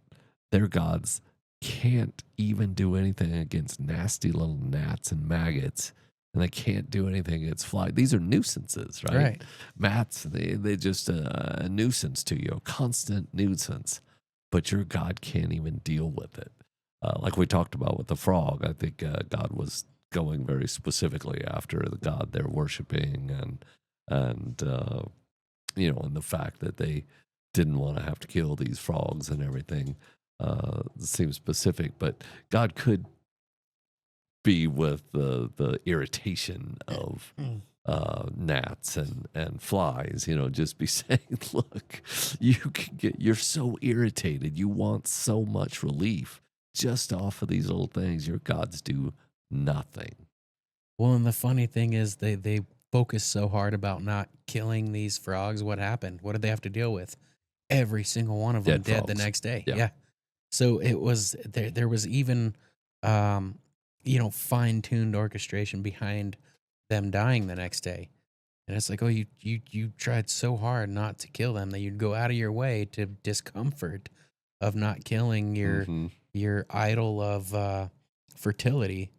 their gods can't even do anything against nasty little gnats and maggots, and they can't do anything against flies. These are nuisances, right? Right. Mats, they just a nuisance to you, a constant nuisance. But your God can't even deal with it. Like we talked about with the frog, I think God was going very specifically after the God they're worshiping, and and the fact that they didn't want to have to kill these frogs and everything seems specific. But God could be with the irritation of Mm. gnats and flies, just be saying, look, you're so irritated. You want so much relief just off of these little things. Your gods do nothing. Well, and the funny thing is they focus so hard about not killing these frogs. What happened? What did they have to deal with? Every single one of them Dead dead the frogs. next day. Yeah. Yeah. So it was there was even um fine-tuned orchestration behind them dying the next day. And it's like, oh, you tried so hard not to kill them that you'd go out of your way to discomfort of not killing Hmm. your idol of fertility.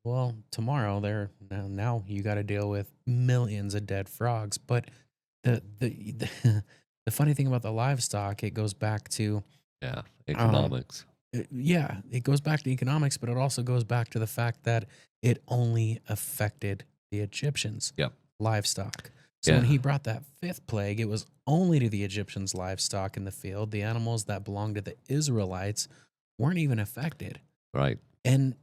Well, tomorrow now you got to deal with millions of dead frogs. But the the funny thing about the livestock, it goes back to Yeah. um Economics. yeah, it goes back to economics, but it also goes back to the fact that it only affected the Egyptians' Yep. livestock. So when Yeah. he brought that fifth plague, it was only to the Egyptians' livestock in the field. The animals that belonged to the Israelites weren't even affected. Right. And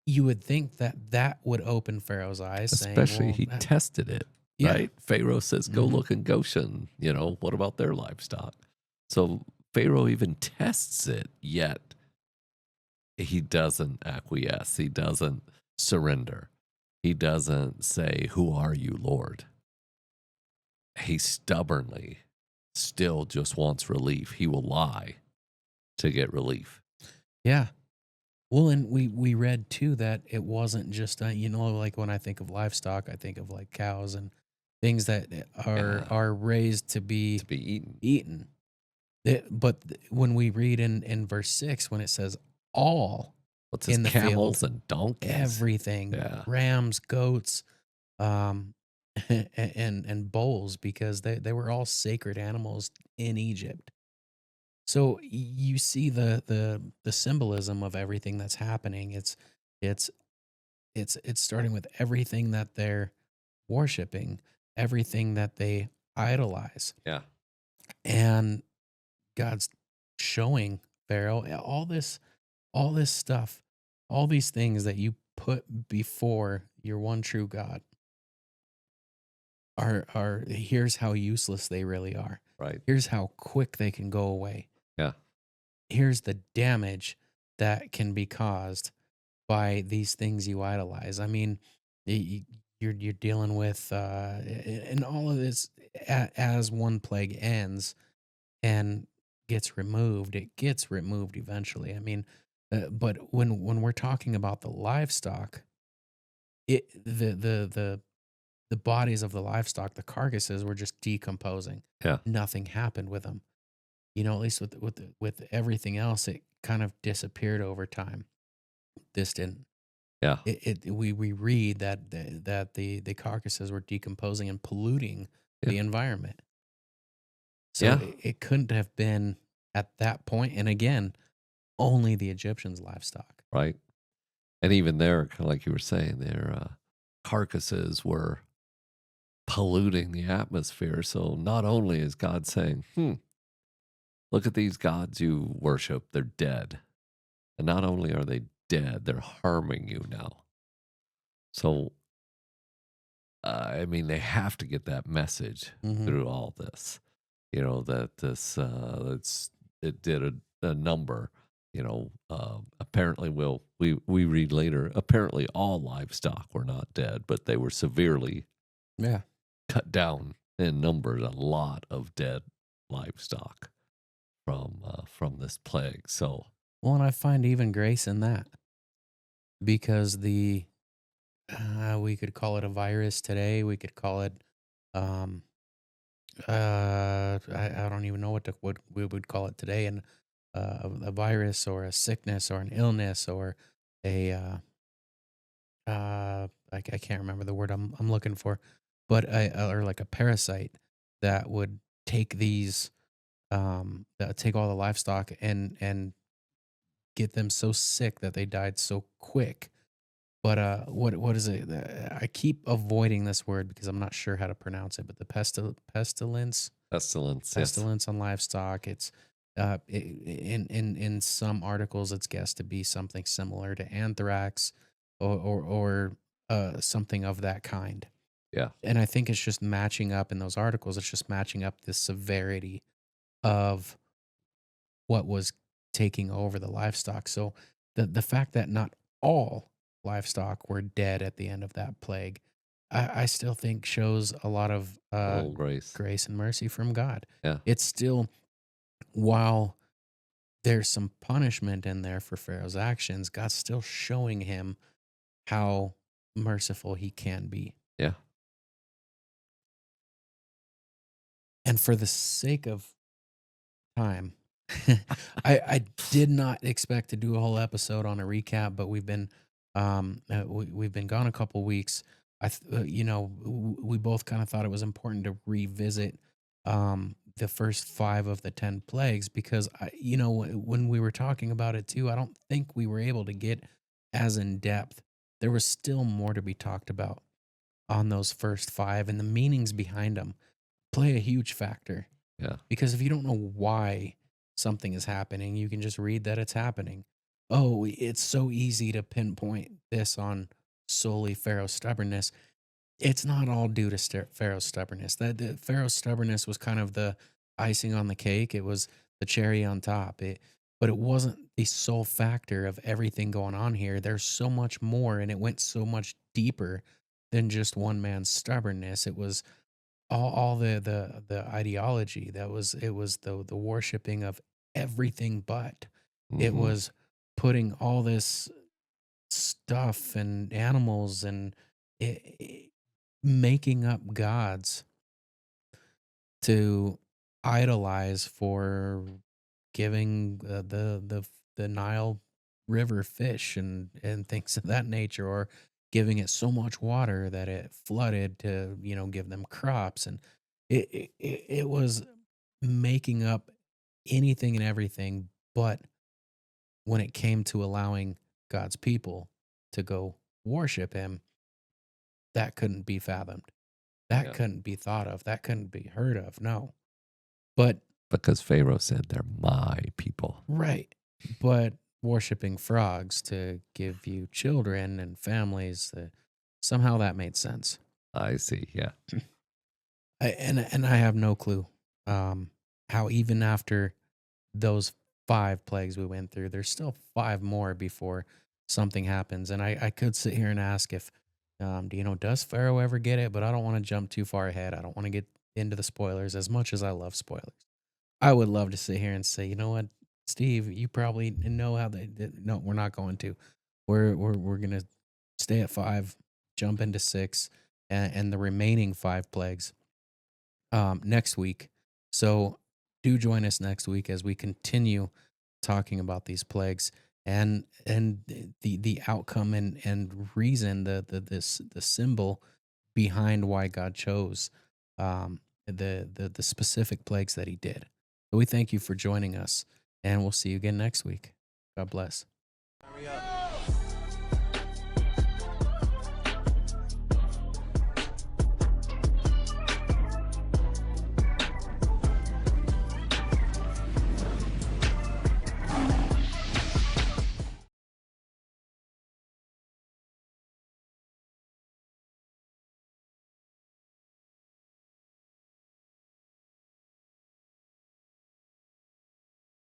you would think that that would open Pharaoh's eyes, saying, Especially well, he tested it, yeah. right? Pharaoh says, go Mhm. look in Goshen. What about their livestock? So Pharaoh even tests it, yet he doesn't acquiesce. He doesn't surrender. He doesn't say, who are you, Lord? He stubbornly still just wants relief. He will lie to get relief. Yeah. Well, and we read too that it wasn't just like when I think of livestock, I think of like cows and things that Yeah, are raised to be to be eaten. eaten. When we read in verse 6, when it says all What's his in the field, camels and donkeys? everything, Yeah, rams, goats, um, and bulls, because they were all sacred animals in Egypt. So you see the symbolism of everything that's happening. It's it's starting with everything that they're worshiping, everything that they idolize, yeah, and God's showing Pharaoh all this stuff, all these things that you put before your one true God are here's how useless they really are. right. Here's how quick they can go away. Yeah, Here's the damage that can be caused by these things you idolize. I mean, you're dealing with and all of this as one plague ends and gets removed, it gets removed eventually. I mean, but when we're talking about the livestock, it the bodies of the livestock, the carcasses were just decomposing. yeah, Nothing happened with them. At least with everything else, it kind of disappeared over time. This didn't. yeah, We read that the carcasses were decomposing and polluting yeah, the environment. So yeah, it couldn't have been at that point. And again, only the Egyptians' livestock. right. And even there, kind of like you were saying, their carcasses were polluting the atmosphere. So not only is God saying, look at these gods you worship, they're dead. And not only are they dead, they're harming you now. So, I mean, they have to get that message Hmm. through all this, that it did a number, apparently we read later, apparently all livestock were not dead, but they were severely Yeah. cut down in numbers, a lot of dead livestock from this plague. So, Well, and I find even grace in that, because we could call it a virus today. We could call it, um, I don't even know what we would call it today, and a virus or a sickness or an illness or a I can't remember the word I'm looking for, but or like a parasite that would take these that would take all the livestock and get them so sick that they died so quick. But what is it? I keep avoiding this word because I'm not sure how to pronounce it. But the pestilence, yes. pestilence on livestock. It's in some articles it's guessed to be something similar to anthrax or something of that kind. Yeah. And I think it's just matching up in those articles. It's just matching up the severity of what was taking over the livestock. So the fact that not all livestock were dead at the end of that plague, I still think shows a lot of A little grace. grace and mercy from God. Yeah. It's still, while there's some punishment in there for Pharaoh's actions, God's still showing him how merciful he can be. Yeah. And for the sake of time, I did not expect to do a whole episode on a recap, but we've been gone a couple weeks. We both kind of thought it was important to revisit the first 5 of the 10 plagues, because when we were talking about it too, I don't think we were able to get as in depth. There was still more to be talked about on those first 5, and the meanings behind them play a huge factor. Yeah. Because if you don't know why something is happening, you can just read that it's happening. Oh, it's so easy to pinpoint this on solely Pharaoh's stubbornness. It's not all due to Pharaoh's stubbornness. That the Pharaoh's stubbornness was kind of the icing on the cake. It was the cherry on top. But it wasn't the sole factor of everything going on here. There's so much more, and it went so much deeper than just one man's stubbornness. It was all the ideology that was it was the worshiping of everything but. It Hmm. was putting all this stuff and animals and I making up gods to idolize for giving the Nile River fish and things of that nature, or giving it so much water that it flooded to give them crops, and it was making up anything and everything, but when it came to allowing God's people to go worship Him, that couldn't be fathomed. That Yeah. couldn't be thought of. That couldn't be heard of. No. But Because Pharaoh said they're my people. right. But worshiping frogs to give you children and families, somehow that made sense. I see. Yeah. And I have no clue how even after those 5 plagues we went through, there's still 5 more before something happens. And I could sit here and ask if, does Pharaoh ever get it? But I don't want to jump too far ahead. I don't want to get into the spoilers as much as I love spoilers. I would love to sit here and say, you know what, Steve, you probably know how they did. No, we're not going to. We're gonna stay at 5, jump into 6, and the remaining 5 plagues next week. So do join us next week as we continue talking about these plagues and the outcome and reason the symbol behind why God chose the specific plagues that He did. So we thank you for joining us, and we'll see you again next week. God bless.